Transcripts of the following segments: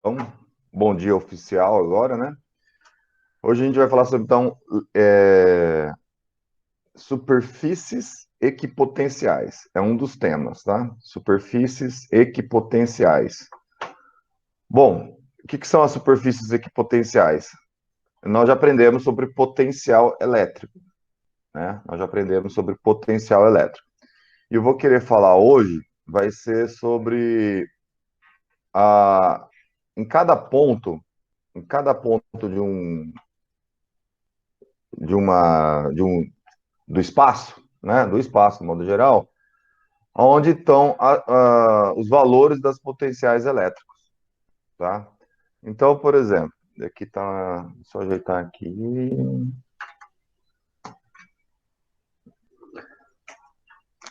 Então, bom dia oficial agora, né? Hoje a gente vai falar sobre, então, é, superfícies equipotenciais. É um dos temas, tá? Superfícies equipotenciais. Bom, o que são as superfícies equipotenciais? Nós já aprendemos sobre potencial elétrico, né? Nós já aprendemos sobre potencial elétrico. E eu vou querer falar hoje, vai ser sobre a, em cada ponto, do espaço, né, do espaço, de modo geral, onde estão os valores das potenciais elétricos, tá? Então, por exemplo, aqui tá, só ajeitar aqui.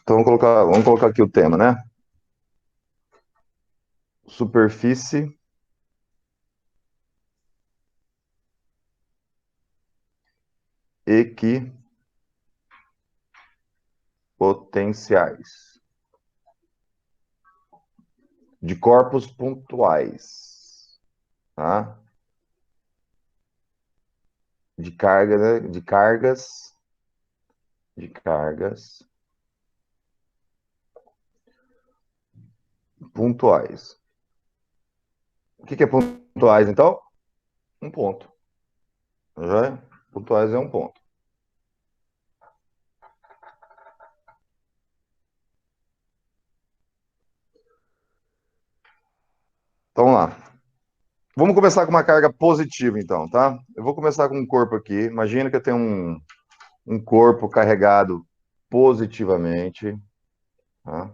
Então, vamos colocar aqui o tema, né? Superfície equipotenciais de corpos pontuais, tá? De carga, né? De cargas pontuais. O que é pontuais, então? Um ponto. Já é? Pontuais é um ponto. Então, vamos lá. Vamos começar com uma carga positiva, então, tá? Eu vou começar com um corpo aqui. Imagina que eu tenho um corpo carregado positivamente, tá?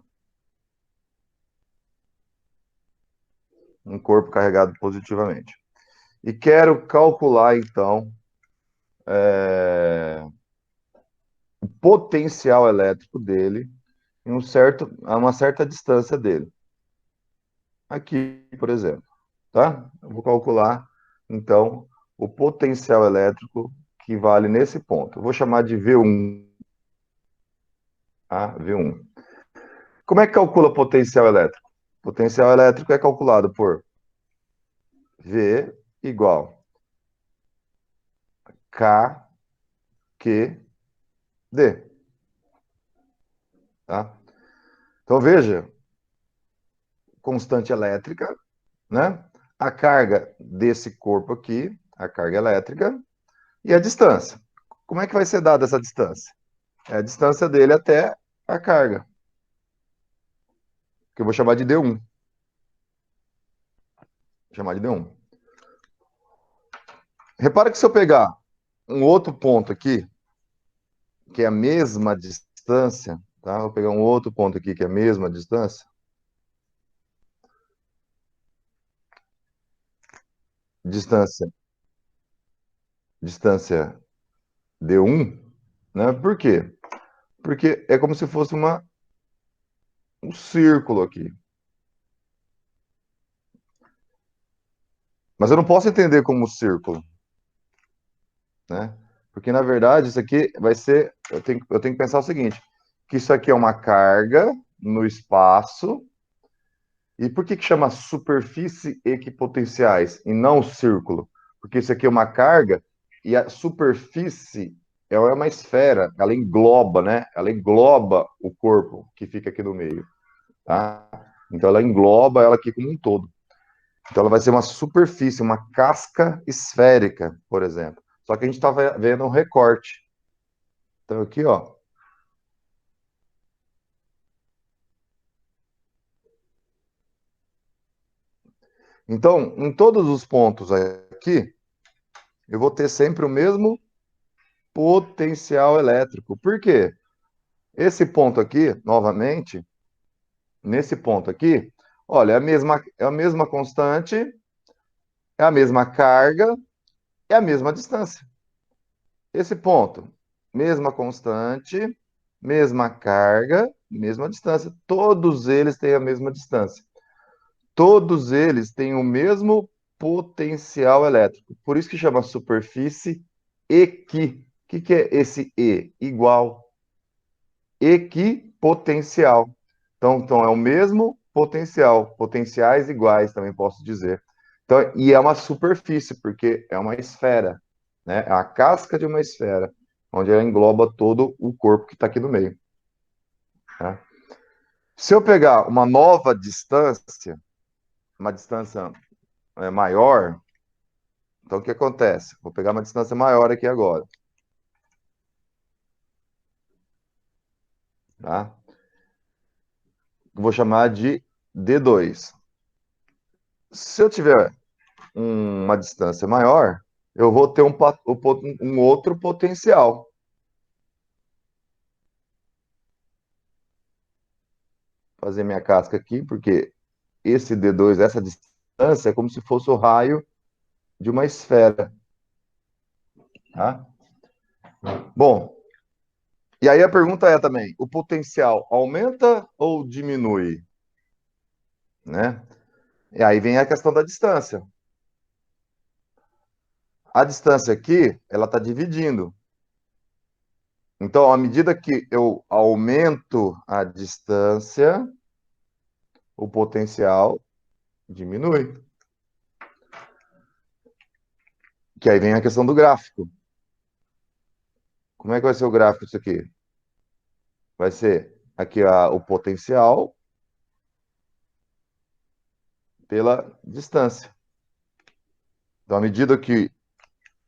Um corpo carregado positivamente. E quero calcular, então, o potencial elétrico dele a uma certa distância dele. Aqui, por exemplo, tá? Eu vou calcular, então, o potencial elétrico que vale nesse ponto. Eu vou chamar de V1, tá? V1. Como é que calcula potencial elétrico? Potencial elétrico é calculado por V igual K, Q, D, tá? Então, veja, constante elétrica, né? A carga desse corpo aqui, a carga elétrica, e a distância. Como é que vai ser dada essa distância? É a distância dele até a carga, que eu vou chamar de D1. Vou chamar de D1. Repara que se eu pegar um outro ponto aqui, que é a mesma distância, tá? Vou pegar um outro ponto aqui que é a mesma distância. Distância, distância D1, né? Por quê? Porque é como se fosse um círculo aqui. Mas eu não posso entender como um círculo, né? Porque, na verdade, isso aqui vai ser. Eu tenho que pensar o seguinte: que isso aqui é uma carga no espaço. E por que chama superfície equipotenciais e não círculo? Porque isso aqui é uma carga e a superfície ela é uma esfera, ela engloba, né? Ela engloba o corpo que fica aqui no meio, tá? Então ela engloba ela aqui como um todo. Então ela vai ser uma superfície, uma casca esférica, por exemplo. Só que a gente está vendo um recorte. Então aqui, ó. Então, em todos os pontos aqui, eu vou ter sempre o mesmo potencial elétrico. Por quê? Esse ponto aqui, novamente, nesse ponto aqui, olha, é a mesma constante, é a mesma carga, é a mesma distância. Esse ponto, mesma constante, mesma carga, mesma distância. Todos eles têm a mesma distância. Todos eles têm o mesmo potencial elétrico. Por isso que chama superfície equi. O que é esse E? Igual. Equipotencial. Então é o mesmo potencial, potenciais iguais, também posso dizer. Então, e é uma superfície, porque é uma esfera, né? É a casca de uma esfera, onde ela engloba todo o corpo que está aqui no meio. Tá? Se eu pegar uma nova distância, uma distância maior, então o que acontece? Vou pegar uma distância maior aqui agora, tá? Vou chamar de D2. Se eu tiver uma distância maior, eu vou ter um outro potencial. Fazer minha casca aqui, porque esse D2, essa distância, é como se fosse o raio de uma esfera. Tá? Bom, e aí a pergunta é também, o potencial aumenta ou diminui? Né? E aí vem a questão da distância. A distância aqui, ela está dividindo. Então, à medida que eu aumento a distância, o potencial diminui. Que aí vem a questão do gráfico. Como é que vai ser o gráfico disso aqui? Vai ser aqui o potencial pela distância. Então, à medida que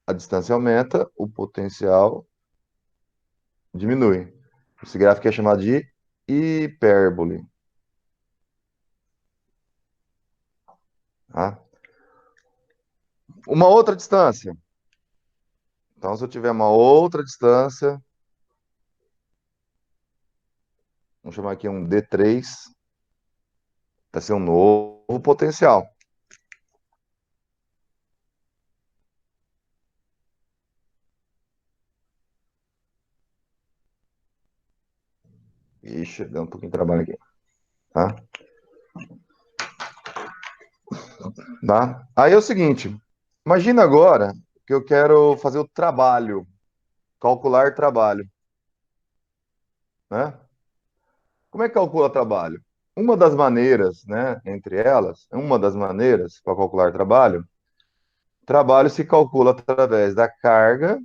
a distância aumenta, o potencial diminui. Esse gráfico é chamado de hipérbole. Tá? Uma outra distância. Então, se eu tiver uma outra distância, vamos chamar aqui um D3, vai ser um novo potencial. Ixi, deu um pouquinho de trabalho aqui. Tá? Tá? Aí é o seguinte, imagina agora que eu quero fazer o trabalho, calcular trabalho, né? Como é que calcula trabalho? Uma das maneiras, né, entre elas, uma das maneiras para calcular trabalho, trabalho se calcula através da carga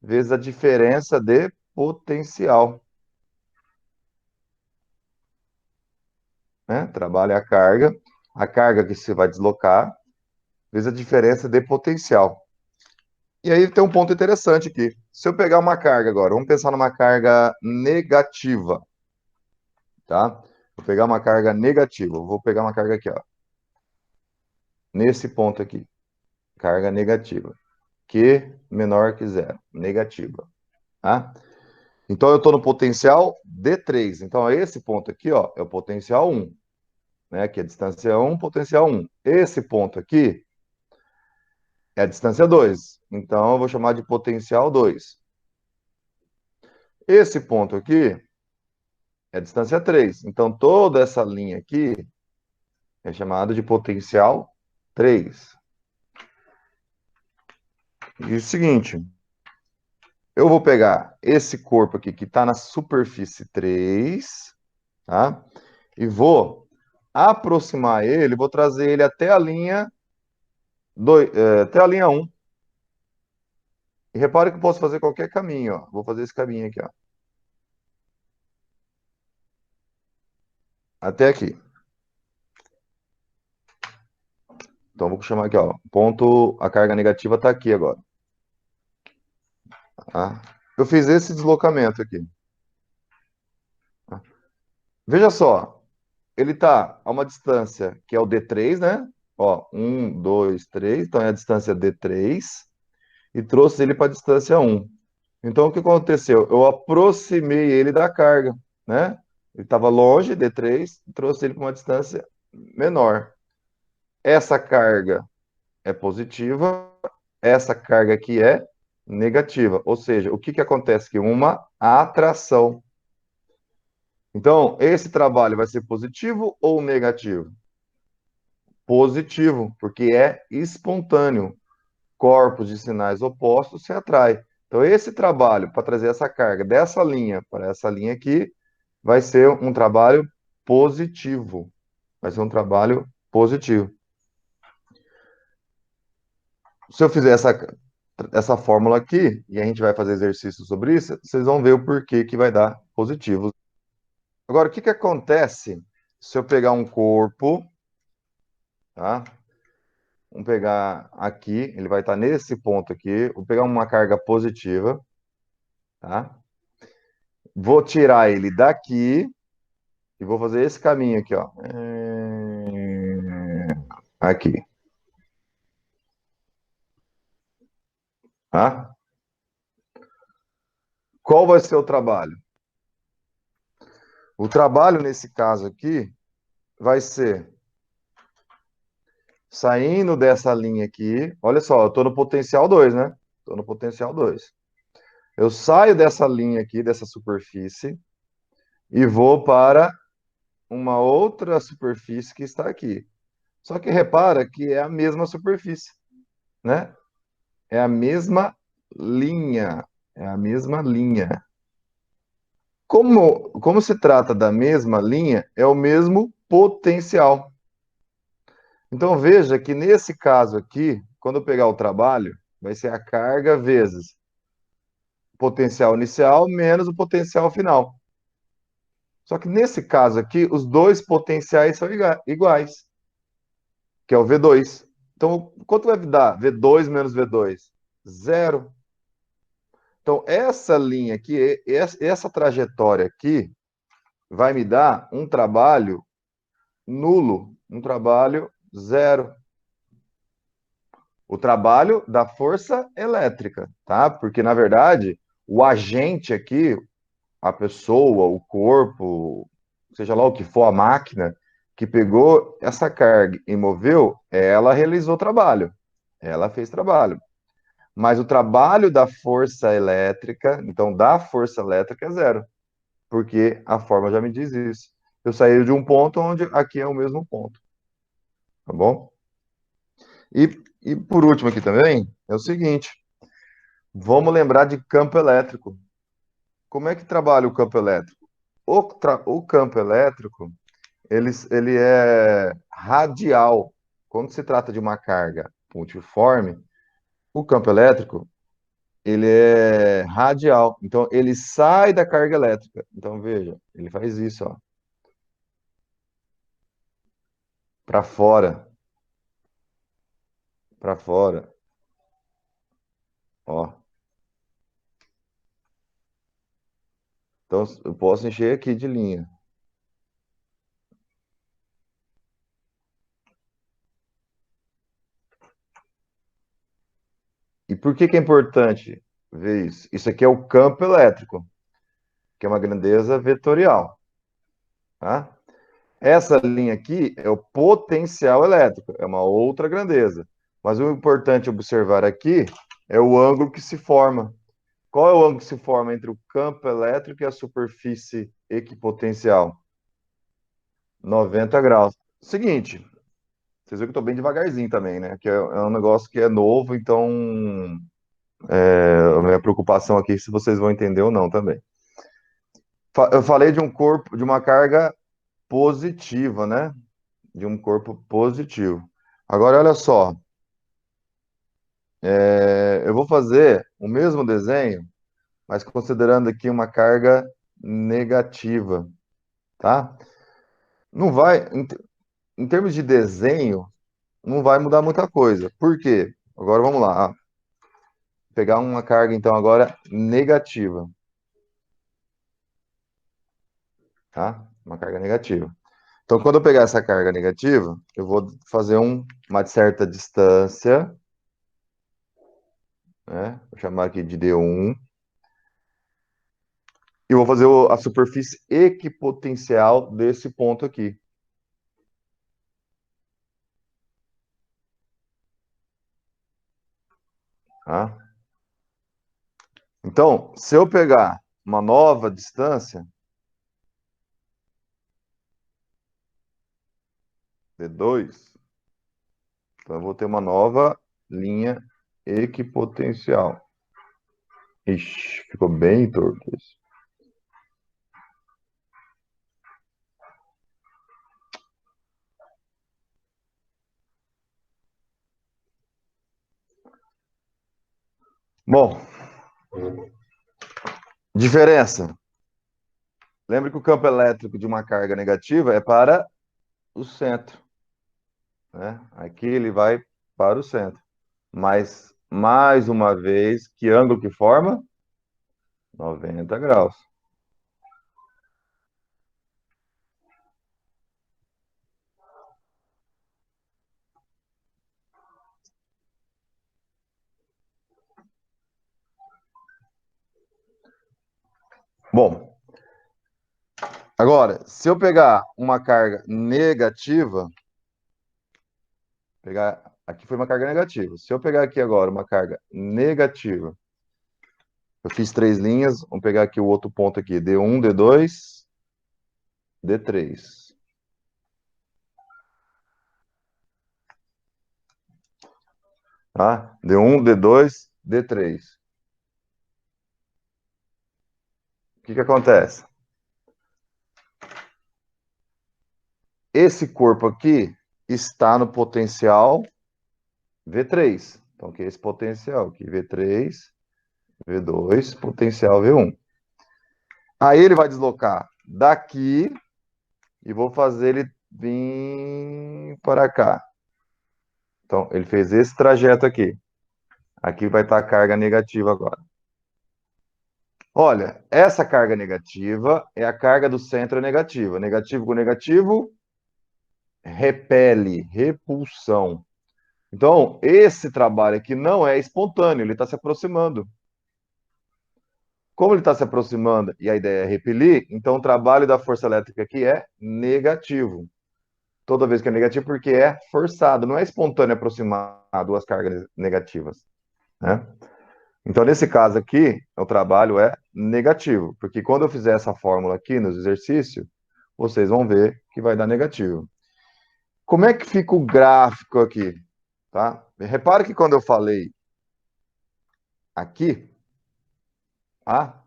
vezes a diferença de potencial, né? Trabalho é a carga que se vai deslocar vezes a diferença de potencial. E aí tem um ponto interessante aqui. Se eu pegar uma carga agora, vamos pensar numa carga negativa, tá? Vou pegar uma carga negativa. Vou pegar uma carga aqui, ó. Nesse ponto aqui. Carga negativa. Q menor que zero. Negativa. Tá? Então eu estou no potencial D3. Então esse ponto aqui, ó, é o potencial 1. Né? Que é a distância 1, potencial 1. Esse ponto aqui é a distância 2. Então eu vou chamar de potencial 2. Esse ponto aqui é a distância 3. Então toda essa linha aqui é chamada de potencial 3. E o seguinte, eu vou pegar esse corpo aqui que está na superfície 3, tá? E vou aproximar ele, vou trazer ele até a linha 2, até a linha 1. E repare que eu posso fazer qualquer caminho, ó. Vou fazer esse caminho aqui, ó. Até aqui. Então vou chamar aqui, ó. Ponto, a carga negativa está aqui agora. Tá? Eu fiz esse deslocamento aqui. Tá? Veja só, ele está a uma distância que é o D3, né? Ó, 1, 2, 3, então é a distância D3, e trouxe ele para a distância 1. Então, o que aconteceu? Eu aproximei ele da carga, né? Ele estava longe, D3, e trouxe ele para uma distância menor. Essa carga é positiva, essa carga aqui é negativa. Ou seja, o que acontece aqui? Uma atração. Então, esse trabalho vai ser positivo ou negativo? Positivo, porque é espontâneo. Corpos de sinais opostos se atraem. Então, esse trabalho para trazer essa carga dessa linha para essa linha aqui vai ser um trabalho positivo. Vai ser um trabalho positivo. Se eu fizer essa fórmula aqui, e a gente vai fazer exercício sobre isso, vocês vão ver o porquê que vai dar positivo. Agora, o que que acontece se eu pegar um corpo, tá? Vamos pegar aqui, ele vai estar nesse ponto aqui, vou pegar uma carga positiva, tá? Vou tirar ele daqui e vou fazer esse caminho aqui, ó. Aqui, tá? Qual vai ser o trabalho? O trabalho nesse caso aqui vai ser saindo dessa linha aqui. Olha só, eu estou no potencial 2, né? Estou no potencial 2. Eu saio dessa linha aqui, dessa superfície, e vou para uma outra superfície que está aqui. Só que repara que é a mesma superfície, né? É a mesma linha. É a mesma linha. Como se trata da mesma linha, é o mesmo potencial. Então veja que nesse caso aqui, quando eu pegar o trabalho, vai ser a carga vezes o potencial inicial menos o potencial final. Só que nesse caso aqui, os dois potenciais são iguais, que é o V2. Então, quanto vai dar V2 menos V2? Zero. Então, essa linha aqui, essa trajetória aqui, vai me dar um trabalho nulo, um trabalho zero. O trabalho da força elétrica, tá? Porque, na verdade, o agente aqui, a pessoa, o corpo, seja lá o que for, a máquina, que pegou essa carga e moveu, ela realizou trabalho. Ela fez trabalho. Mas o trabalho da força elétrica, então da força elétrica é zero, porque a forma já me diz isso. Eu saí de um ponto onde aqui é o mesmo ponto, tá bom? E por último aqui também, é o seguinte, vamos lembrar de campo elétrico. Como é que trabalha o campo elétrico? O campo elétrico, ele é radial. Quando se trata de uma carga pontiforme, o campo elétrico, ele é radial. Então, ele sai da carga elétrica. Então, veja, ele faz isso, ó, para fora, para fora, ó. Então, eu posso encher aqui de linha. E por que que é importante ver isso? Isso aqui é o campo elétrico, que é uma grandeza vetorial, tá? Essa linha aqui é o potencial elétrico, é uma outra grandeza. Mas o importante observar aqui é o ângulo que se forma. Qual é o ângulo que se forma entre o campo elétrico e a superfície equipotencial? 90 graus. Seguinte, vocês viram que eu estou bem devagarzinho também, né? Que é um negócio que é novo, então a minha preocupação aqui é se vocês vão entender ou não também. Eu falei de um corpo, de uma carga positiva, né? De um corpo positivo. Agora, olha só, eu vou fazer o mesmo desenho, mas considerando aqui uma carga negativa, tá? Não vai, em termos de desenho, não vai mudar muita coisa. Por quê? Agora vamos lá. Pegar uma carga, então, agora negativa, tá? Uma carga negativa. Então, quando eu pegar essa carga negativa, eu vou fazer uma certa distância, né? Vou chamar aqui de D1, e vou fazer a superfície equipotencial desse ponto aqui, tá? Então, se eu pegar uma nova distância, D2, então eu vou ter uma nova linha equipotencial. Ixi, ficou bem torto isso. Bom, diferença. Lembre que o campo elétrico de uma carga negativa é para o centro, né? Aqui ele vai para o centro. Mas, mais uma vez, que ângulo que forma? 90 graus. Bom, agora, se eu pegar uma carga negativa, aqui foi uma carga negativa. Se eu pegar aqui agora uma carga negativa, eu fiz três linhas, vamos pegar aqui o outro ponto aqui, D1, D2, D3. Tá? D1, D2, D3. O que que acontece? Esse corpo aqui está no potencial V3. Então, aqui é esse potencial aqui, V3, V2, potencial V1. Aí ele vai deslocar daqui e vou fazer ele vir para cá. Então, ele fez esse trajeto aqui. Aqui vai estar a carga negativa agora. Olha, essa carga negativa é a carga do centro negativa. Negativo com negativo, repele, repulsão. Então, esse trabalho aqui não é espontâneo, ele está se aproximando. Como ele está se aproximando e a ideia é repelir, então o trabalho da força elétrica aqui é negativo. Toda vez que é negativo, porque é forçado, não é espontâneo aproximar duas cargas negativas, né? Então, nesse caso aqui, o trabalho é negativo, porque quando eu fizer essa fórmula aqui nos exercícios, vocês vão ver que vai dar negativo. Como é que fica o gráfico aqui? Tá? Repare que quando eu falei aqui, tá?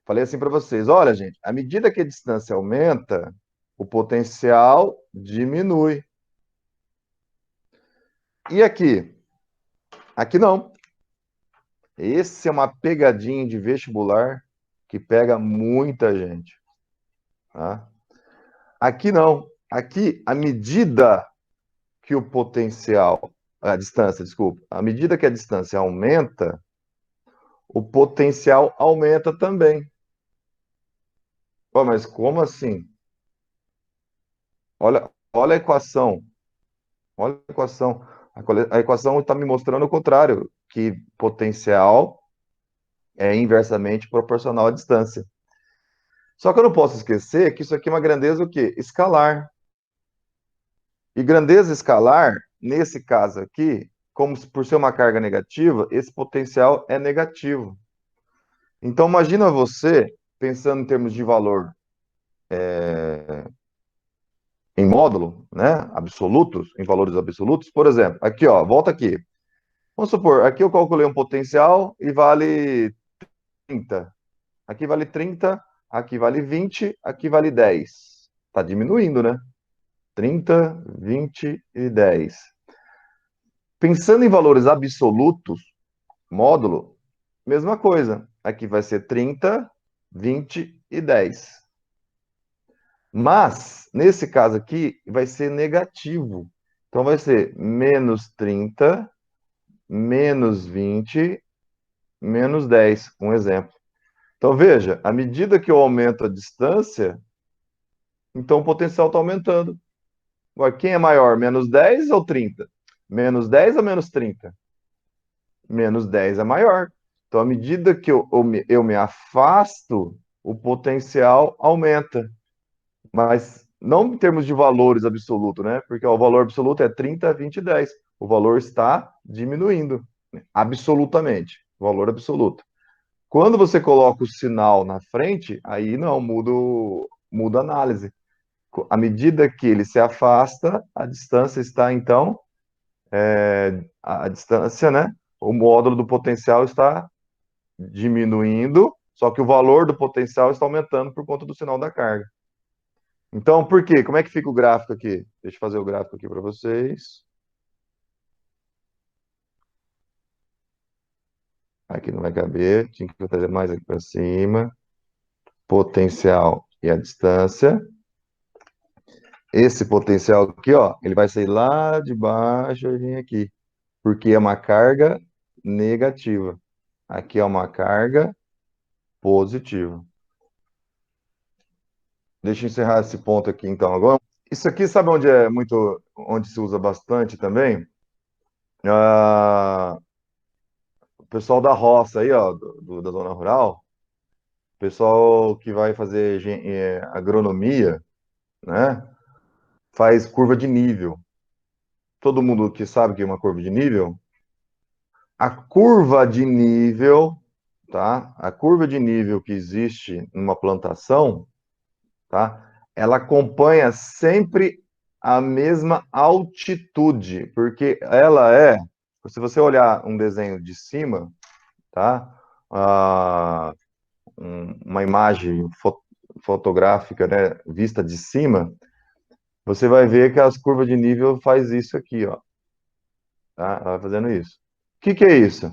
Falei assim para vocês, olha, gente, à medida que a distância aumenta, o potencial diminui. E aqui? Aqui não. Esse é uma pegadinha de vestibular que pega muita gente. Tá? Aqui não. Aqui, à medida que o potencial, a distância, desculpa, à medida que a distância aumenta, o potencial aumenta também. Pô, mas como assim? Olha a equação. Olha a equação. A equação está me mostrando o contrário, que potencial é inversamente proporcional à distância. Só que eu não posso esquecer que isso aqui é uma grandeza o quê? Escalar. E grandeza escalar, nesse caso aqui, como por ser uma carga negativa, esse potencial é negativo. Então imagina você, pensando em termos de valor em módulo, né, absolutos, em valores absolutos, por exemplo, aqui ó, volta aqui. Vamos supor, aqui eu calculei um potencial e vale 30. Aqui vale 30, aqui vale 20, aqui vale 10. Está diminuindo, né? 30, 20 e 10. Pensando em valores absolutos, módulo, mesma coisa. Aqui vai ser 30, 20 e 10. Mas, nesse caso aqui, vai ser negativo. Então, vai ser menos 30, menos 20, menos 10, um exemplo. Então, veja, à medida que eu aumento a distância, então o potencial está aumentando. Agora, quem é maior, menos 10 ou 30? Menos 10 ou menos 30? Menos 10 é maior. Então, à medida que eu me afasto, o potencial aumenta. Mas não em termos de valores absolutos, né? Porque ó, o valor absoluto é 30, 20 e 10. O valor está diminuindo, né? Absolutamente. Valor absoluto. Quando você coloca o sinal na frente, aí não, muda a análise. À medida que ele se afasta, a distância está, então, a distância, né? O módulo do potencial está diminuindo, só que o valor do potencial está aumentando por conta do sinal da carga. Então, por quê? Como é que fica o gráfico aqui? Deixa eu fazer o gráfico aqui para vocês. Aqui não vai caber, tinha que trazer mais aqui para cima. Potencial e a distância. Esse potencial aqui, ó, ele vai sair lá de baixo e vir aqui, porque é uma carga negativa. Aqui é uma carga positiva. Deixa eu encerrar esse ponto aqui, então, agora. Isso aqui, sabe onde é muito, onde se usa bastante também? Ah, o pessoal da roça aí, ó, da zona rural, pessoal que vai fazer agronomia, né? Faz curva de nível. Todo mundo que sabe que é uma curva de nível, a curva de nível, tá? A curva de nível que existe numa plantação, tá? Ela acompanha sempre a mesma altitude, porque ela é, se você olhar um desenho de cima, tá? Ah, uma imagem fotográfica, né, vista de cima, você vai ver que as curvas de nível faz isso aqui, ó, tá? Ela vai fazendo isso. O que que é isso?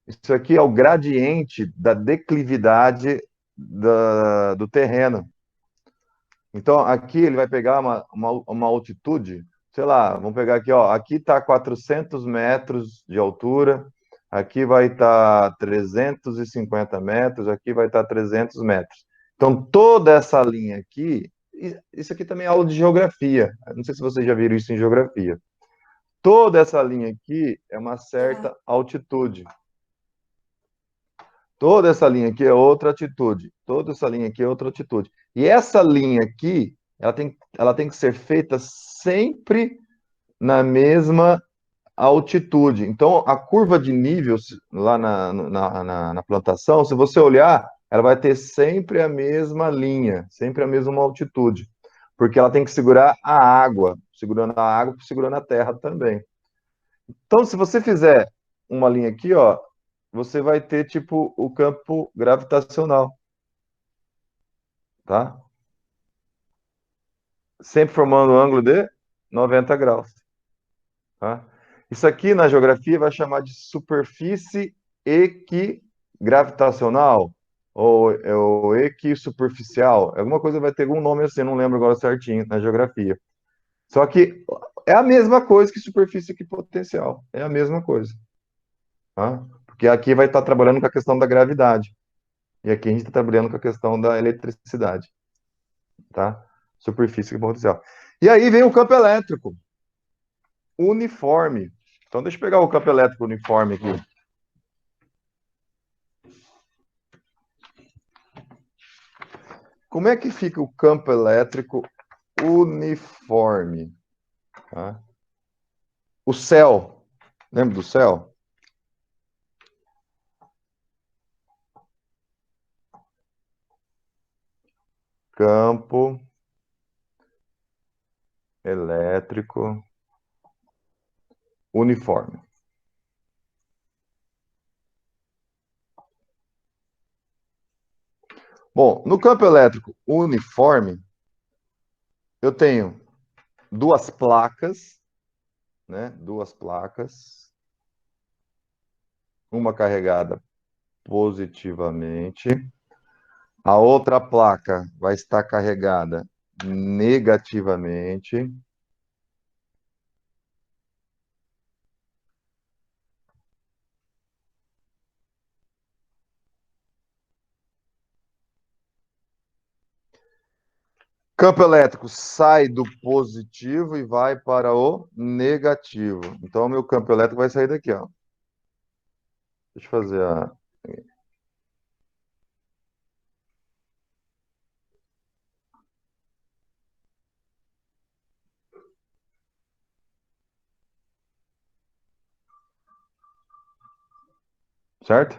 Isso aqui é o gradiente da declividade do terreno. Então, aqui ele vai pegar uma altitude, sei lá, vamos pegar aqui, ó, aqui está 400 metros de altura, aqui vai estar 350 metros, aqui vai estar 300 metros. Então, toda essa linha aqui, isso aqui também é aula de geografia, não sei se vocês já viram isso em geografia. Toda essa linha aqui é uma Já. certa altitude. Toda essa linha aqui é outra atitude. Toda essa linha aqui é outra atitude. E essa linha aqui, ela tem que ser feita sempre na mesma altitude. Então, a curva de nível lá na plantação, se você olhar, ela vai ter sempre a mesma linha, sempre a mesma altitude. Porque ela tem que segurar a água, segurando a terra também. Então, se você fizer uma linha aqui, ó, você vai ter tipo o campo gravitacional, tá? Sempre formando um ângulo de 90 graus, tá? Isso aqui na geografia vai chamar de superfície equigravitacional ou equisuperficial. Alguma coisa vai ter algum nome assim, não lembro agora certinho na geografia. Só que é a mesma coisa que superfície equipotencial, é a mesma coisa, tá? Porque aqui vai estar trabalhando com a questão da gravidade. E aqui a gente está trabalhando com a questão da eletricidade, tá? Superfície potencial. E aí vem o campo elétrico uniforme. Então, deixa eu pegar o campo elétrico uniforme aqui. Como é que fica o campo elétrico uniforme? Tá? O céu, lembra do céu? Campo elétrico uniforme. Bom, no campo elétrico uniforme, eu tenho duas placas, né? Duas placas, uma carregada positivamente, a outra placa vai estar carregada negativamente. Campo elétrico sai do positivo e vai para o negativo. Então, o meu campo elétrico vai sair daqui, ó. Deixa eu fazer a. Certo?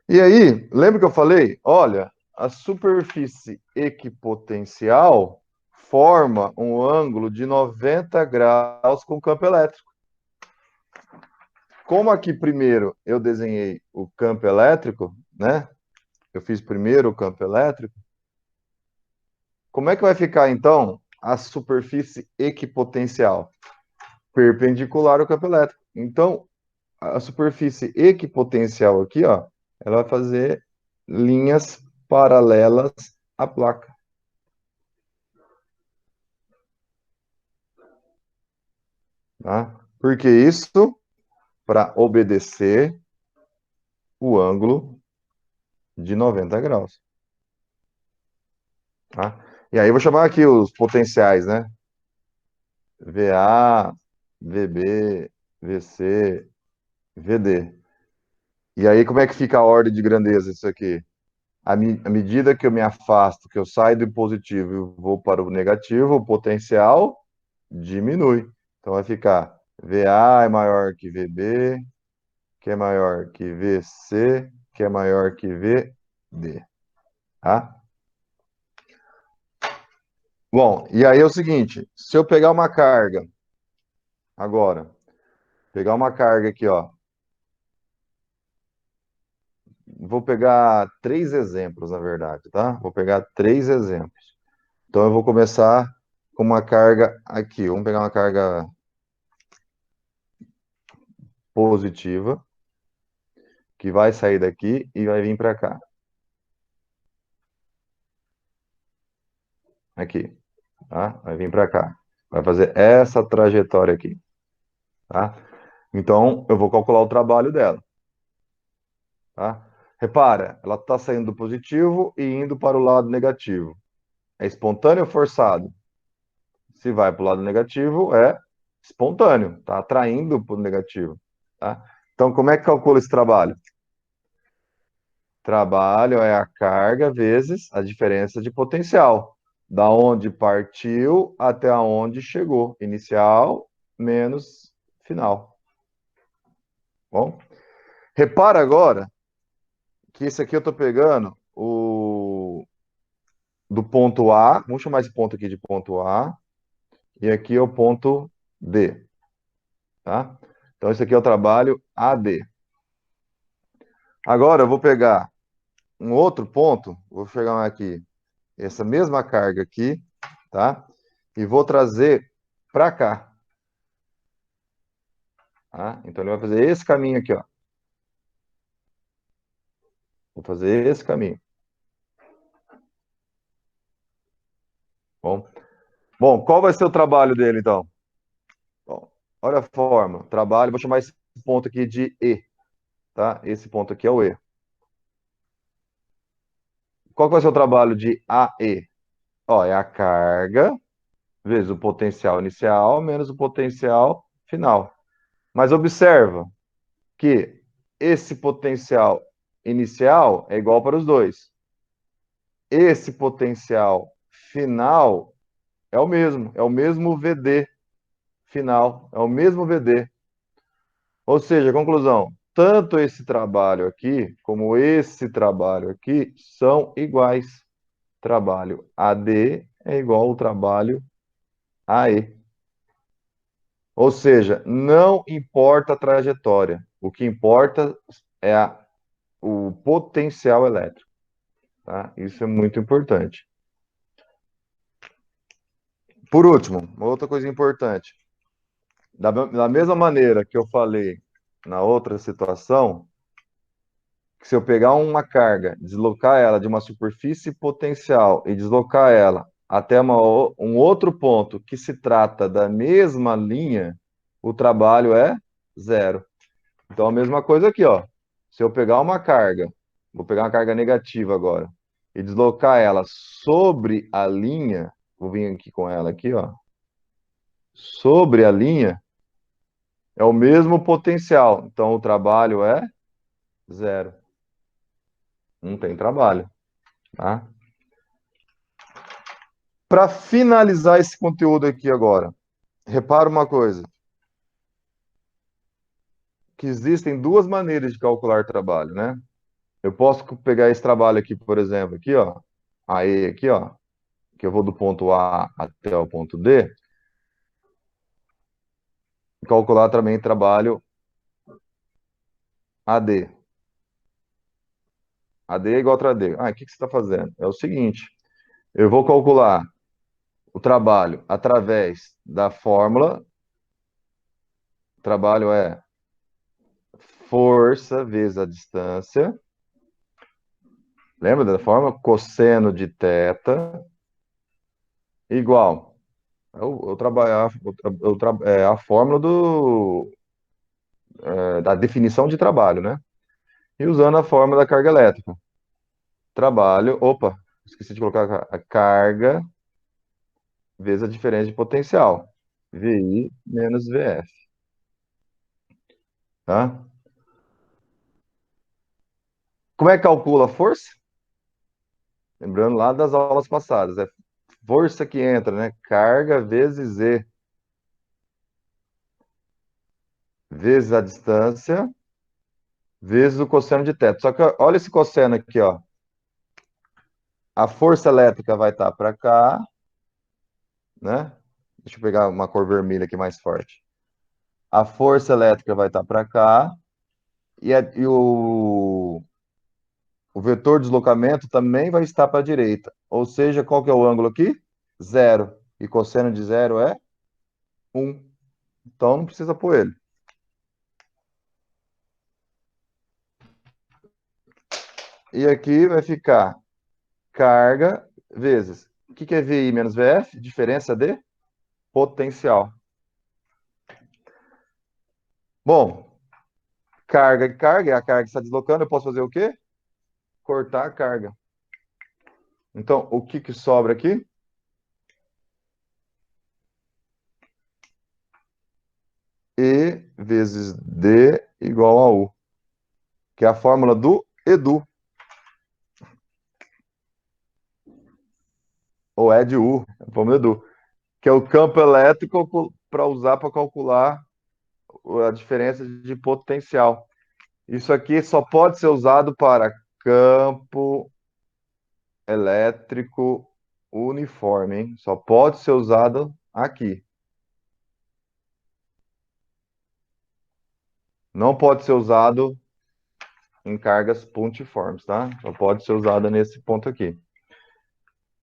E aí, lembra que eu falei? Olha, a superfície equipotencial forma um ângulo de 90 graus com o campo elétrico. Como aqui primeiro eu desenhei o campo elétrico, né? Eu fiz primeiro o campo elétrico. Como é que vai ficar então a superfície equipotencial? Perpendicular ao campo elétrico. Então, a superfície equipotencial aqui, ó, ela vai fazer linhas paralelas à placa. Tá? Porque isso para obedecer o ângulo de 90 graus. Tá? E aí eu vou chamar aqui os potenciais, né? VA, VB, VC, VD. E aí como é que fica a ordem de grandeza disso aqui? À medida que eu me afasto, que eu saio do positivo e vou para o negativo, o potencial diminui. Então vai ficar VA é maior que VB, que é maior que VC, que é maior que VD. Tá? Bom, e aí é o seguinte, se eu pegar uma carga agora, pegar uma carga aqui, ó, vou pegar 3 exemplos, na verdade, tá? Vou pegar 3 exemplos. Então eu vou começar com uma carga aqui. Vamos pegar uma carga positiva, que vai sair daqui e vai vir para cá. Aqui, tá? Vai vir para cá. Vai fazer essa trajetória aqui, tá? Então, eu vou calcular o trabalho dela, tá? Repara, ela está saindo do positivo e indo para o lado negativo. É espontâneo ou forçado? Se vai para o lado negativo, é espontâneo, tá atraindo para o negativo, tá? Então, como é que calcula esse trabalho? Trabalho é a carga vezes a diferença de potencial, da onde partiu até onde chegou, inicial menos final. Bom, repara agora que esse aqui eu estou pegando o do ponto A, vamos chamar esse ponto aqui de ponto A, e aqui é o ponto D, tá? Então esse aqui é o trabalho AD. Agora eu vou pegar um outro ponto, vou pegar aqui essa mesma carga aqui, tá? E vou trazer para cá, tá? Então ele vai fazer esse caminho aqui, ó. Vou fazer esse caminho. Bom, bom, qual vai ser o trabalho dele então? Bom, olha a forma, trabalho, vou chamar esse ponto aqui de E, tá? Esse ponto aqui é o E. Qual que vai ser o trabalho de AE? Ó, é a carga vezes o potencial inicial menos o potencial final. Mas observa que esse potencial inicial é igual para os dois. Esse potencial final é o mesmo VD final, é o mesmo VD. Ou seja, conclusão, tanto esse trabalho aqui como esse trabalho aqui são iguais. Trabalho AD é igual ao trabalho AE. Ou seja, não importa a trajetória, o que importa é o potencial elétrico. Tá? Isso é muito importante. Por último, uma outra coisa importante. Da mesma maneira que eu falei na outra situação, que se eu pegar uma carga, deslocar ela de uma superfície potencial e deslocar ela até um outro ponto que se trata da mesma linha, o trabalho é zero. Então, a mesma coisa aqui, ó. Se eu pegar uma carga, vou pegar uma carga negativa agora, e deslocar ela sobre a linha, vou vir aqui com ela aqui, ó, sobre a linha, é o mesmo potencial. Então, o trabalho é zero. Não tem trabalho, tá? Para finalizar esse conteúdo aqui agora, repara uma coisa, que existem 2 maneiras de calcular trabalho, né? Eu posso pegar esse trabalho aqui, por exemplo, aqui, ó, aí aqui, ó, que eu vou do ponto A até o ponto D, e calcular também trabalho AD. AD é igual a AD. Ah, o que você está fazendo? É o seguinte, eu vou calcular o trabalho através da fórmula. O trabalho é força vezes a distância. Lembra da forma? Cosseno de θ igual. Eu trabalhar a fórmula da definição de trabalho, né? E usando a fórmula da carga elétrica. Trabalho, opa, esqueci de colocar a carga vezes a diferença de potencial. VI menos VF. Tá? Como é que calcula a força? Lembrando lá das aulas passadas, é força que entra, né? Carga vezes Z, vezes a distância, vezes o cosseno de θ. Só que olha esse cosseno aqui, ó. A força elétrica vai estar para cá, né? Deixa eu pegar uma cor vermelha aqui mais forte. A força elétrica vai estar para cá e o vetor de deslocamento também vai estar para a direita. Ou seja, qual que é o ângulo aqui? Zero. E cosseno de zero é 1. Então não precisa pôr ele. E aqui vai ficar carga vezes. O que é VI menos VF? Diferença de potencial. Bom, carga e carga, é a carga que está deslocando, eu posso fazer o quê? Cortar a carga. Então, o que sobra aqui? E vezes D igual a U, que é a fórmula do Edu. Ou é de U, a fórmula do Edu, que é o campo elétrico para usar para calcular a diferença de potencial. Isso aqui só pode ser usado para campo elétrico uniforme, hein? Só pode ser usado aqui. Não pode ser usado em cargas pontiformes, tá? Só pode ser usada nesse ponto aqui.